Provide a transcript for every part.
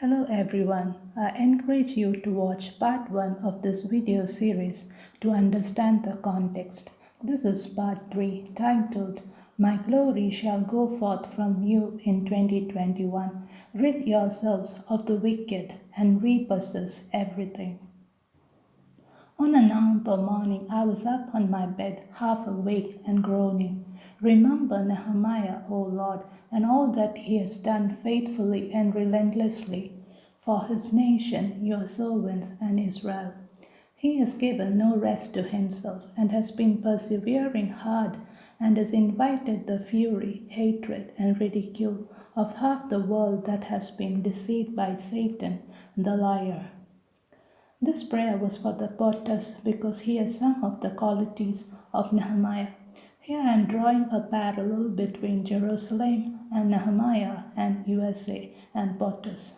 Hello everyone, I encourage you to watch part 1 of this video series to understand the context. This is part 3 titled My Glory Shall Go Forth from You in 2021. Rid yourselves of the wicked and repossess everything. On a November morning, I was up on my bed, half awake and groaning. Remember Nehemiah, O Lord, and all that he has done faithfully and relentlessly for his nation, your servants, and Israel. He has given no rest to himself and has been persevering hard and has invited the fury, hatred, and ridicule of half the world that has been deceived by Satan, the liar. This prayer was for the POTUS because he has some of the qualities of Nehemiah. Here I am drawing a parallel between Jerusalem and Nehemiah and USA and POTUS.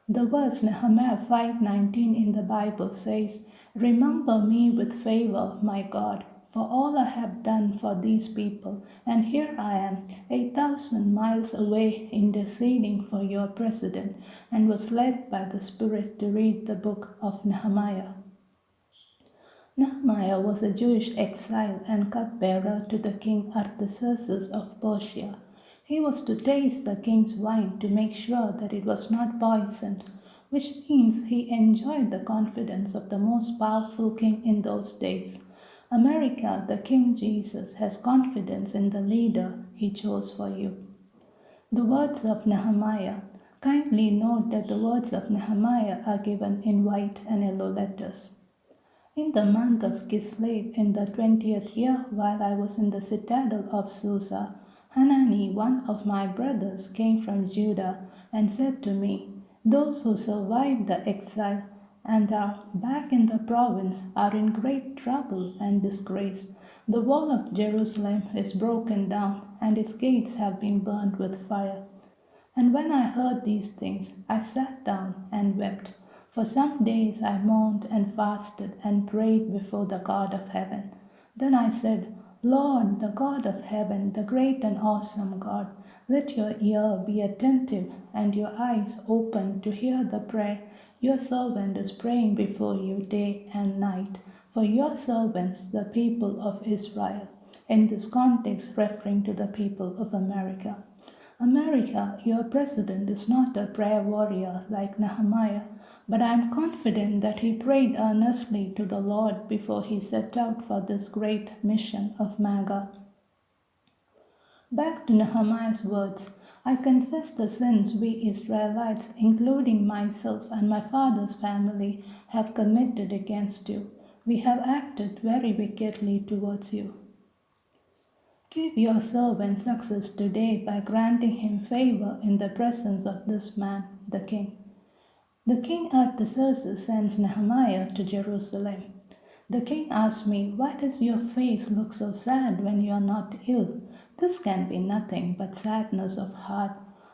The verse Nehemiah 5:19 in the Bible says, "Remember me with favor, my God, for all I have done for these people, and here I am, 8,000 miles away, interceding for your president," and was led by the Spirit to read the book of Nehemiah. Nehemiah was a Jewish exile and cupbearer to the king Artaxerxes of Persia. He was to taste the king's wine to make sure that it was not poisoned, which means he enjoyed the confidence of the most powerful king in those days. America, the King Jesus, has confidence in the leader he chose for you. The words of Nehemiah. Kindly note that the words of Nehemiah are given in white and yellow letters. In the month of Kislev, in the 20th year, while I was in the citadel of Susa, Hanani, one of my brothers, came from Judah and said to me, "Those who survived the exile and are back in the province are in great trouble and disgrace. The wall of Jerusalem is broken down, and its gates have been burned with fire." And when I heard these things, I sat down and wept. For some days I mourned and fasted and prayed before the God of heaven. Then I said, "Lord, the God of heaven, the great and awesome God, let your ear be attentive and your eyes open to hear the prayer your servant is praying before you day and night, for your servants, the people of Israel." In this context, referring to the people of America. America, your president is not a prayer warrior like Nehemiah, but I am confident that he prayed earnestly to the Lord before he set out for this great mission of MAGA. Back to Nehemiah's words. I confess the sins we Israelites, including myself and my father's family, have committed against you. We have acted very wickedly towards you. Give your servant success today by granting him favor in the presence of this man, the king. The king Artaxerxes sends Nehemiah to Jerusalem. The king asked me, "Why does your face look so sad when you are not ill? This can be nothing but sadness of heart."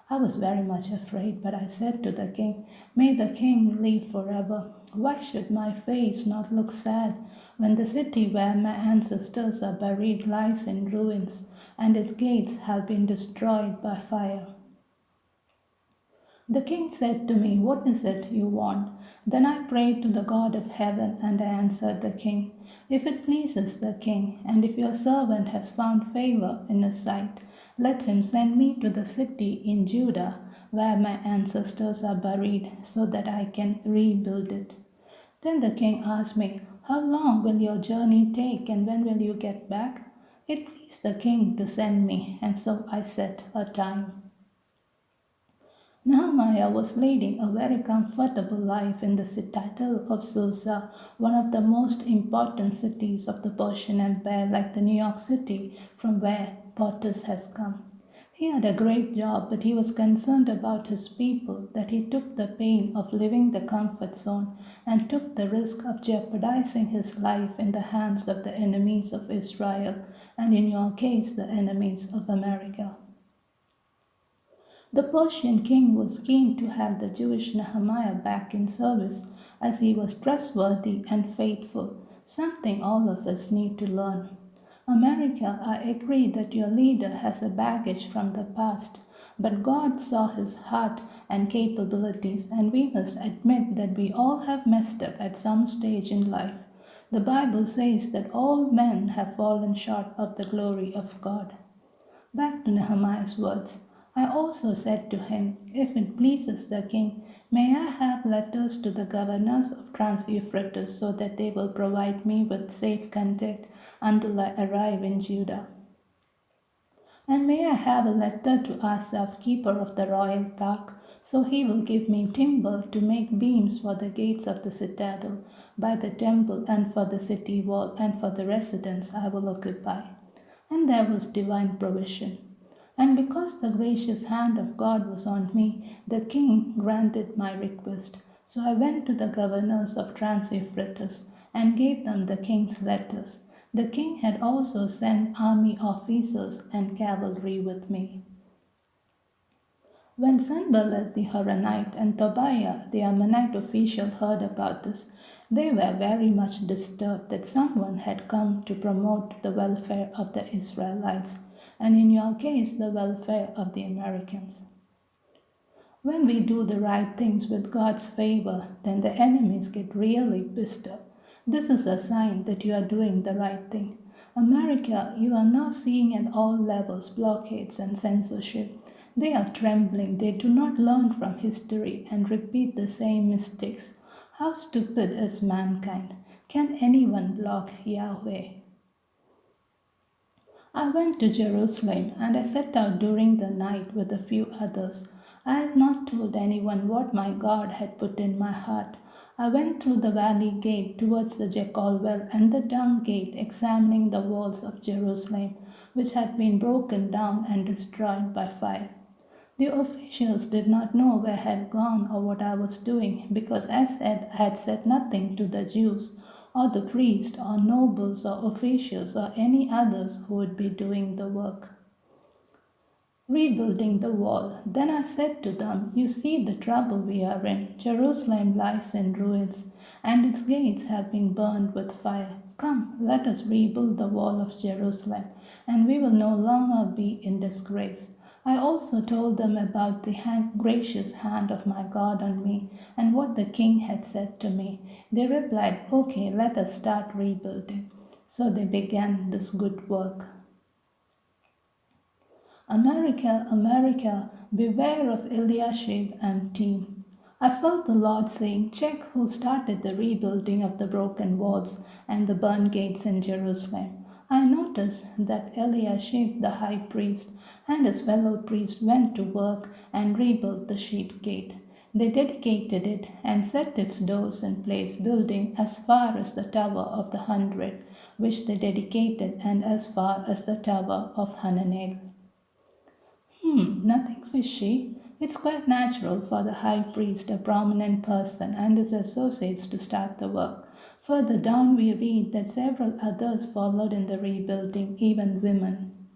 I was very much afraid, but I said to the king, "May the king live forever. Why should my face not look sad when the city where my ancestors are buried lies in ruins, and its gates have been destroyed by fire?" The king said to me, "What is it you want?" Then I prayed to the God of heaven, and I answered the king, "If it pleases the king, and if your servant has found favor in his sight, let him send me to the city in Judah where my ancestors are buried, so that I can rebuild it." Then the king asked me, "How long will your journey take, and when will you get back?" It pleased the king to send me, and so I set a time. Nehemiah was leading a very comfortable life in the citadel of Susa, one of the most important cities of the Persian Empire, like the New York City, from where POTUS has come. He had a great job, but he was concerned about his people, that he took the pain of leaving the comfort zone and took the risk of jeopardizing his life in the hands of the enemies of Israel, and in your case, the enemies of America. The Persian king was keen to have the Jewish Nehemiah back in service, as he was trustworthy and faithful, something all of us need to learn. America, I agree that your leader has a baggage from the past, But God saw his heart and capabilities, and we must admit that we all have messed up at some stage in life. The Bible says that all men have fallen short of the glory of God. Back to Nehemiah's words. I also said to him, if it pleases the king, may I have letters to the governors of Trans-Euphrates so that they will provide me with safe conduct until I arrive in Judah. And may I have a letter to Asaph, keeper of the royal park, so he will give me timber to make beams for the gates of the citadel, by the temple and for the city wall, and for the residence I will occupy. And there was divine provision. And because the gracious hand of God was on me, the king granted my request. So I went to the governors of Trans-Euphrates and gave them the king's letters. The king had also sent army officers and cavalry with me. When Sanballat the Horonite and Tobiah the Ammonite official heard about this, they were very much disturbed that someone had come to promote the welfare of the Israelites, and in your case, the welfare of the Americans. When we do the right things with God's favor, then the enemies get really pissed off. This is a sign that you are doing the right thing. America, you are now seeing at all levels blockades and censorship. They are trembling. They do not learn from history and repeat the same mistakes. How stupid is mankind? Can anyone block Yahweh? I went to Jerusalem, and I set out during the night with a few others. I had not told anyone what my God had put in my heart. I went through the valley gate towards the Jackal well and the dung gate, examining the walls of Jerusalem, which had been broken down and destroyed by fire. The officials did not know where I had gone or what I was doing, because as I had said nothing to the Jews, or the priests, or nobles, or officials, or any others who would be doing the work. Rebuilding the wall. Then I said to them, you see the trouble we are in. Jerusalem lies in ruins, and its gates have been burned with fire. Come, let us rebuild the wall of Jerusalem, and we will no longer be in disgrace. I also told them about the gracious hand of my God on me and what the king had said to me. They replied, okay, let us start rebuilding. So they began this good work. America, America, beware of Eliashib and team. I felt the Lord saying, check who started the rebuilding of the broken walls and the burned gates in Jerusalem. I noticed that Eliashib the high priest and his fellow priests went to work and rebuilt the sheep gate. They dedicated it and set its doors in place, building as far as the Tower of the 100, which they dedicated, and as far as the Tower of Hananel. Nothing fishy. It's quite natural for the high priest, a prominent person, and his associates to start the work. Further down we read that several others followed in the rebuilding, even women.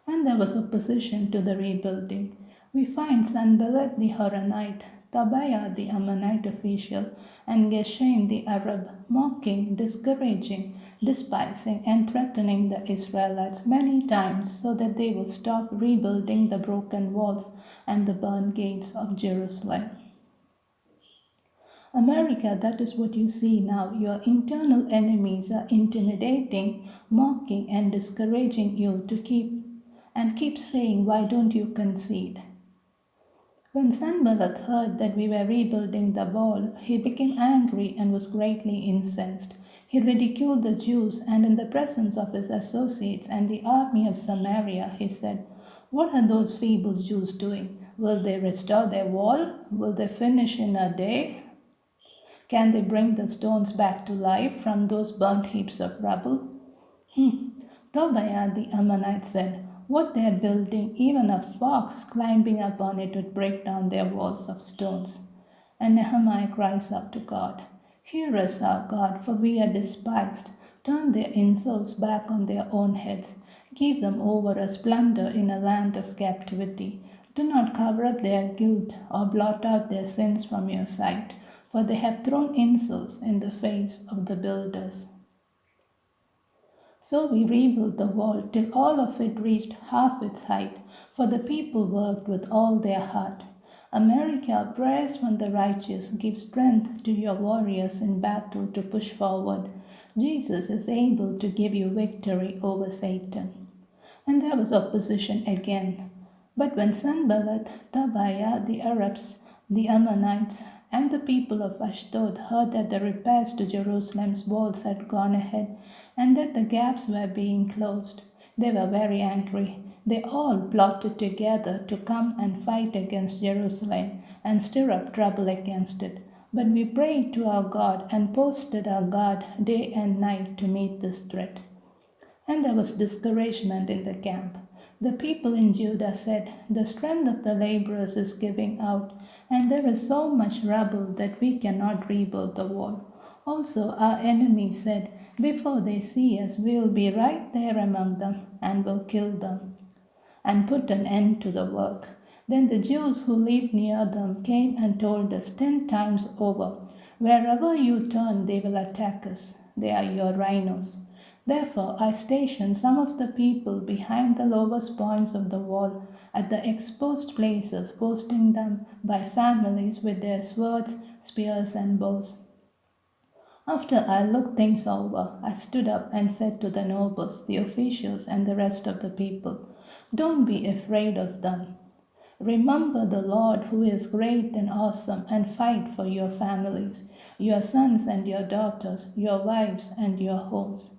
And there was opposition to the rebuilding. We find Sanballat the Horonite, Tobiah the Ammonite official, and Geshem the Arab mocking, discouraging, despising, and threatening the Israelites many times so that they will stop rebuilding the broken walls and the burned gates of Jerusalem. America, that is what you see now. Your internal enemies are intimidating, mocking, and discouraging you to keep saying, why don't you concede? When Sanballat heard that we were rebuilding the wall, he became angry and was greatly incensed. He ridiculed the Jews, and in the presence of his associates and the army of Samaria, he said, what are those feeble Jews doing? Will they restore their wall? Will they finish in a day? Can they bring the stones back to life from those burnt heaps of rubble? Tobiah the Ammonite said, what they are building, even a fox climbing up on it would break down their walls of stones. And Nehemiah cries out to God, hear us, our God, for we are despised. Turn their insults back on their own heads. Give them over as plunder in a land of captivity. Do not cover up their guilt or blot out their sins from your sight, for they have thrown insults in the face of the builders. So we rebuilt the wall till all of it reached half its height, for the people worked with all their heart. America, prayers from the righteous give strength to your warriors in battle to push forward. Jesus is able to give you victory over Satan. And there was opposition again. But when Sanballat, Tobiah, the Arabs, the Ammonites, and the people of Ashdod heard that the repairs to Jerusalem's walls had gone ahead and that the gaps were being closed, they were very angry. They all plotted together to come and fight against Jerusalem and stir up trouble against it. But we prayed to our God and posted our guard day and night to meet this threat. And there was discouragement in the camp. The people in Judah said, "The strength of the laborers is giving out, and there is so much rubble that we cannot rebuild the wall." Also, our enemies said, "Before they see us, we will be right there among them and will kill them and put an end to the work." Then the Jews who lived near them came and told us 10 times over, "Wherever you turn, they will attack us. They are your rhinos." Therefore I stationed some of the people behind the lowest points of the wall at the exposed places, posting them by families with their swords, spears, and bows. After I looked things over, I stood up and said to the nobles, the officials, and the rest of the people, "Don't be afraid of them. Remember the Lord who is great and awesome, and fight for your families, your sons and your daughters, your wives and your homes."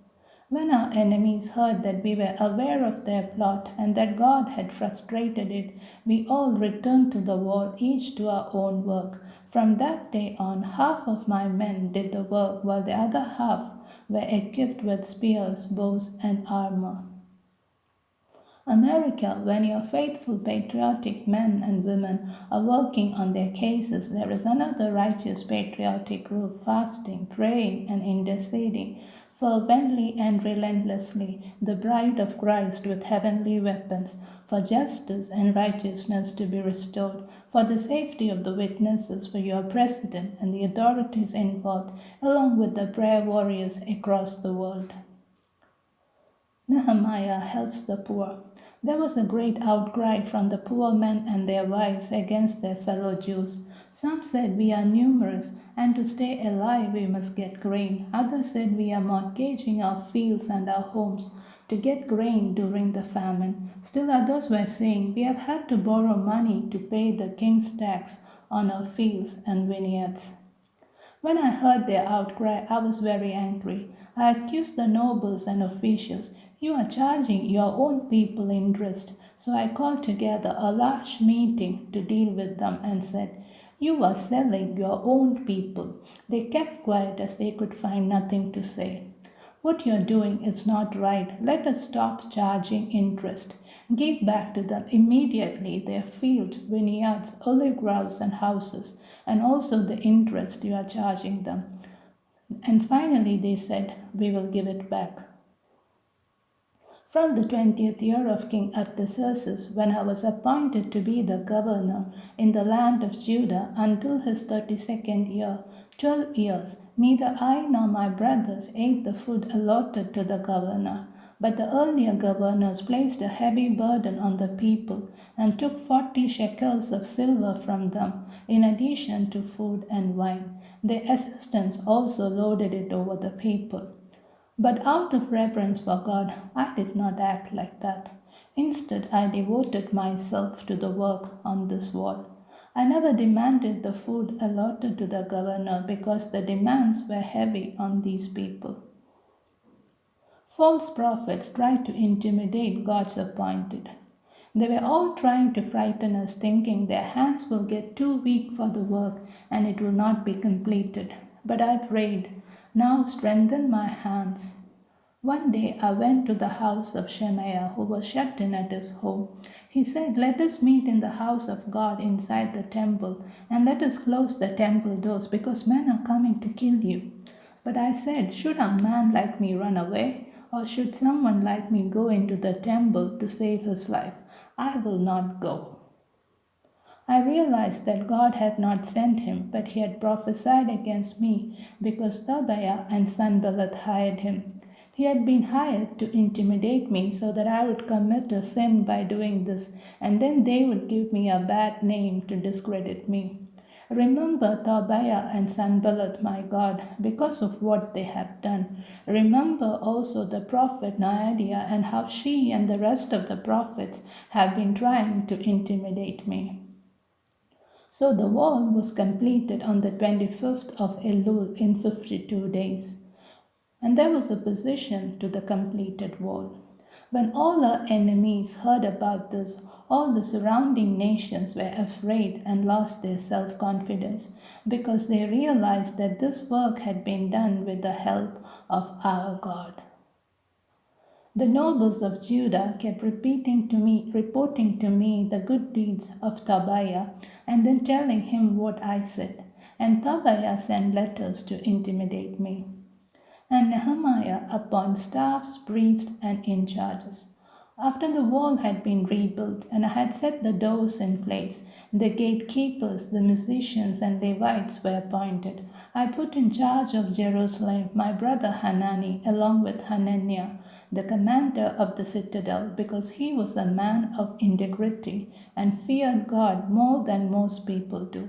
When our enemies heard that we were aware of their plot and that God had frustrated it, we all returned to the wall, each to our own work. From that day on, half of my men did the work, while the other half were equipped with spears, bows, and armor. America, when your faithful patriotic men and women are working on their cases, there is another righteous patriotic group fasting, praying, and interceding fervently and relentlessly, the bride of Christ with heavenly weapons, for justice and righteousness to be restored, for the safety of the witnesses, for your president and the authorities involved, along with the prayer warriors across the world. Nehemiah helps the poor. There was a great outcry from the poor men and their wives against their fellow Jews. Some said, "We are numerous, and to stay alive we must get grain." Others said, "We are mortgaging our fields and our homes to get grain during the famine." Still others were saying, "We have had to borrow money to pay the king's tax on our fields and vineyards." When I heard their outcry, I was very angry. I accused the nobles and officials. "You are charging your own people interest." So I called together a large meeting to deal with them and said, "You are selling your own people." They kept quiet as they could find nothing to say. "What you're doing is not right. Let us stop charging interest. Give back to them immediately their fields, vineyards, olive groves, and houses, and also the interest you are charging them." And finally they said, "We will give it back." From the 20th year of King Artaxerxes, when I was appointed to be the governor in the land of Judah, until his 32nd year, 12 years, neither I nor my brothers ate the food allotted to the governor. But the earlier governors placed a heavy burden on the people and took 40 shekels of silver from them, in addition to food and wine. Their assistants also loaded it over the people. But out of reverence for God, I did not act like that. Instead, I devoted myself to the work on this wall. I never demanded the food allotted to the governor because the demands were heavy on these people. False prophets tried to intimidate God's appointed. They were all trying to frighten us, thinking their hands will get too weak for the work and it will not be completed. But I prayed, "Now strengthen my hands." One day I went to the house of Shemaiah, who was shut in at his home. He said, "Let us meet in the house of God inside the temple, and let us close the temple doors, because men are coming to kill you." But I said, "Should a man like me run away? Or should someone like me go into the temple to save his life? I will not go." I realized that God had not sent him, but he had prophesied against me because Tobiah and Sanballat hired him. He had been hired to intimidate me so that I would commit a sin by doing this, and then they would give me a bad name to discredit me. Remember Tobiah and Sanballat, my God, because of what they have done. Remember also the prophet Noadiah and how she and the rest of the prophets have been trying to intimidate me. So the wall was completed on the 25th of Elul in 52 days. And there was opposition to the completed wall. When all our enemies heard about this, all the surrounding nations were afraid and lost their self-confidence because they realized that this work had been done with the help of our God. The nobles of Judah kept reporting to me the good deeds of Tobiah and then telling him what I said. And Tobiah sent letters to intimidate me. And Nehemiah appointed staffs, priests, and in charges. After the wall had been rebuilt and I had set the doors in place, the gatekeepers, the musicians, and Levites were appointed. I put in charge of Jerusalem my brother Hanani, along with Hananiah, the commander of the citadel, because he was a man of integrity and feared God more than most people do.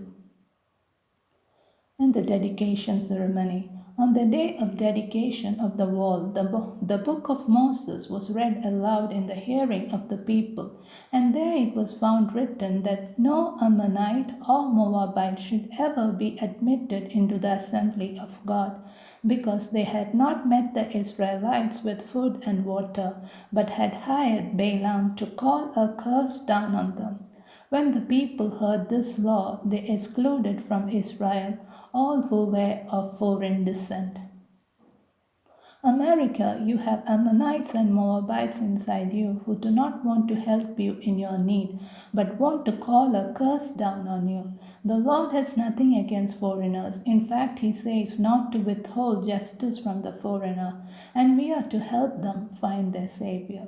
And the dedication ceremony. On the day of dedication of the wall, the book of Moses was read aloud in the hearing of the people, and there it was found written that no Ammonite or Moabite should ever be admitted into the assembly of God, because they had not met the Israelites with food and water, but had hired Balaam to call a curse down on them. When the people heard this law, they excluded from Israel all who were of foreign descent. America, you have Ammonites and Moabites inside you who do not want to help you in your need, but want to call a curse down on you. The Lord has nothing against foreigners. In fact, He says not to withhold justice from the foreigner, and we are to help them find their Savior.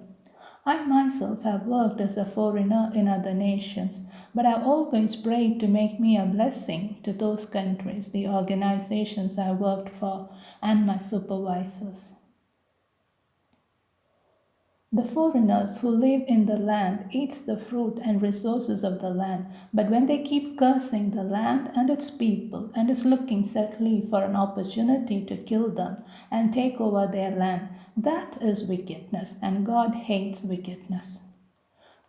I myself have worked as a foreigner in other nations, but I always prayed to make me a blessing to those countries, the organizations I worked for, and my supervisors. The foreigners who live in the land eats the fruit and resources of the land, but when they keep cursing the land and its people and is looking sadly for an opportunity to kill them and take over their land, that is wickedness, and God hates wickedness.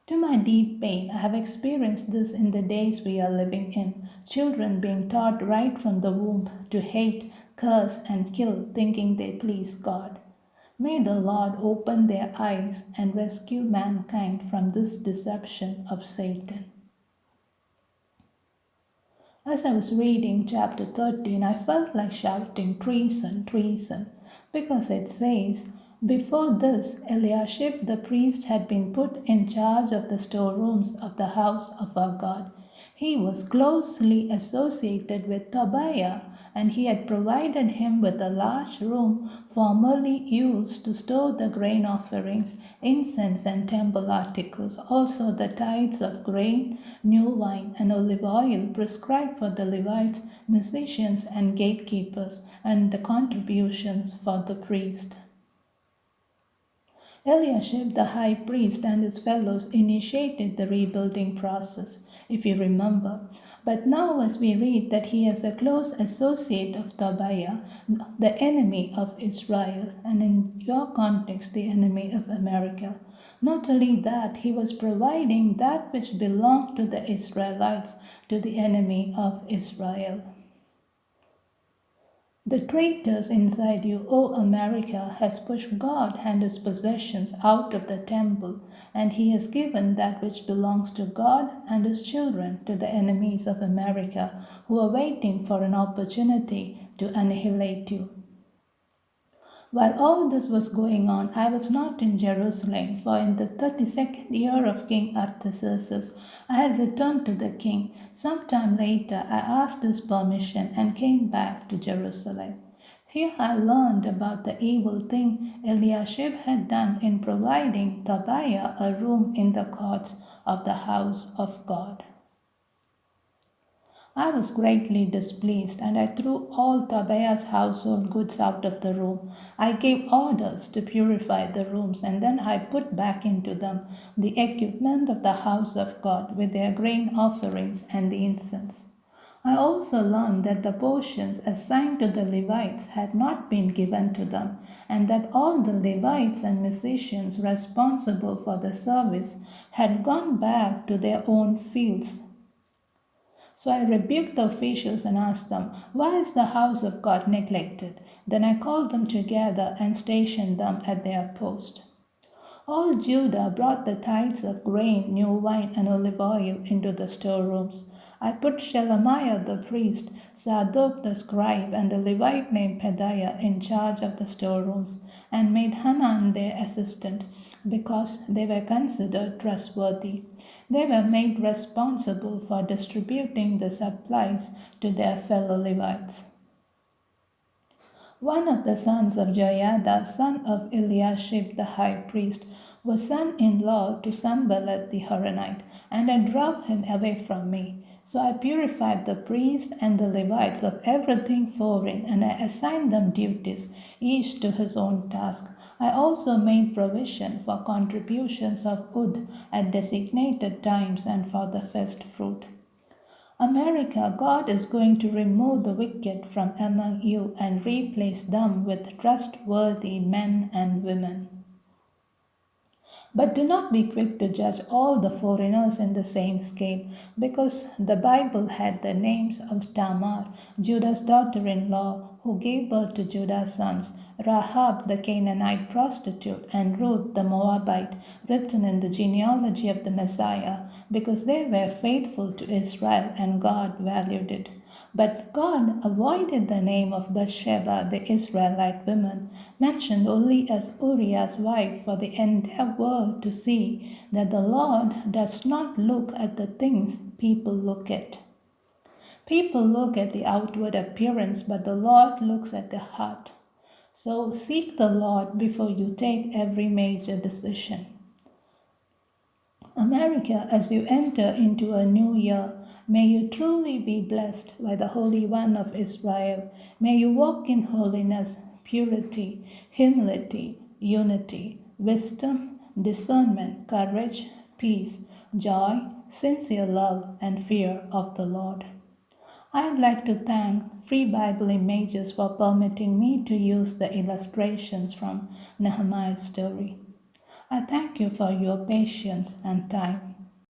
To my deep pain, I have experienced this in the days we are living in, children being taught right from the womb to hate, curse, and kill, thinking they please God. May the Lord open their eyes and rescue mankind from this deception of Satan. As I was reading chapter 13, I felt like shouting, "Treason, treason," because it says, before this, Eliashib the priest had been put in charge of the storerooms of the house of our God. He was closely associated with Tobiah, and he had provided him with a large room formerly used to store the grain offerings, incense, and temple articles, also the tithes of grain, new wine, and olive oil prescribed for the Levites, musicians, and gatekeepers, and the contributions for the priest. Eliashib the high priest and his fellows initiated the rebuilding process, if you remember. But now as we read that he is a close associate of Tobiah, the enemy of Israel, and in your context, the enemy of America. Not only that, he was providing that which belonged to the Israelites to the enemy of Israel. The traitors inside you, O America, has pushed God and his possessions out of the temple, and he has given that which belongs to God and his children to the enemies of America, who are waiting for an opportunity to annihilate you. While all this was going on, I was not in Jerusalem, for in the 32nd year of King Artaxerxes, I had returned to the king. Sometime later, I asked his permission and came back to Jerusalem. Here I learned about the evil thing Eliashib had done in providing Tobiah a room in the courts of the house of God. I was greatly displeased, and I threw all Tobiah's household goods out of the room. I gave orders to purify the rooms, and then I put back into them the equipment of the house of God with their grain offerings and the incense. I also learned that the portions assigned to the Levites had not been given to them, and that all the Levites and musicians responsible for the service had gone back to their own fields. So I rebuked the officials and asked them, "Why is the house of God neglected?" Then I called them together and stationed them at their post. All Judah brought the tithes of grain, new wine, and olive oil into the storerooms. I put Shelemiah the priest, Zadok the scribe, and a Levite named Pedaiah in charge of the storerooms, and made Hanan their assistant, because they were considered trustworthy. They were made responsible for distributing the supplies to their fellow Levites. One of the sons of Joiada, son of Eliashib the high priest, was son-in-law to Sanballat the Horonite, and I drove him away from me. So I purified the priests and the Levites of everything foreign, and I assigned them duties, each to his own task. I also made provision for contributions of wood at designated times and for the first fruit. America, God is going to remove the wicked from among you and replace them with trustworthy men and women. But do not be quick to judge all the foreigners in the same scale, because the Bible had the names of Tamar, Judah's daughter-in-law, who gave birth to Judah's sons, Rahab the Canaanite prostitute, and Ruth the Moabite, written in the genealogy of the Messiah, because they were faithful to Israel and God valued it. But God avoided the name of Bathsheba, the Israelite woman, mentioned only as Uriah's wife, for the entire world to see that the Lord does not look at the things people look at. People look at the outward appearance, but the Lord looks at the heart. So seek the Lord before you take every major decision. America, as you enter into a new year, may you truly be blessed by the Holy One of Israel. May you walk in holiness, purity, humility, unity, wisdom, discernment, courage, peace, joy, sincere love, and fear of the Lord. I'd like to thank Free Bible Images for permitting me to use the illustrations from Nehemiah's story. I thank you for your patience and time.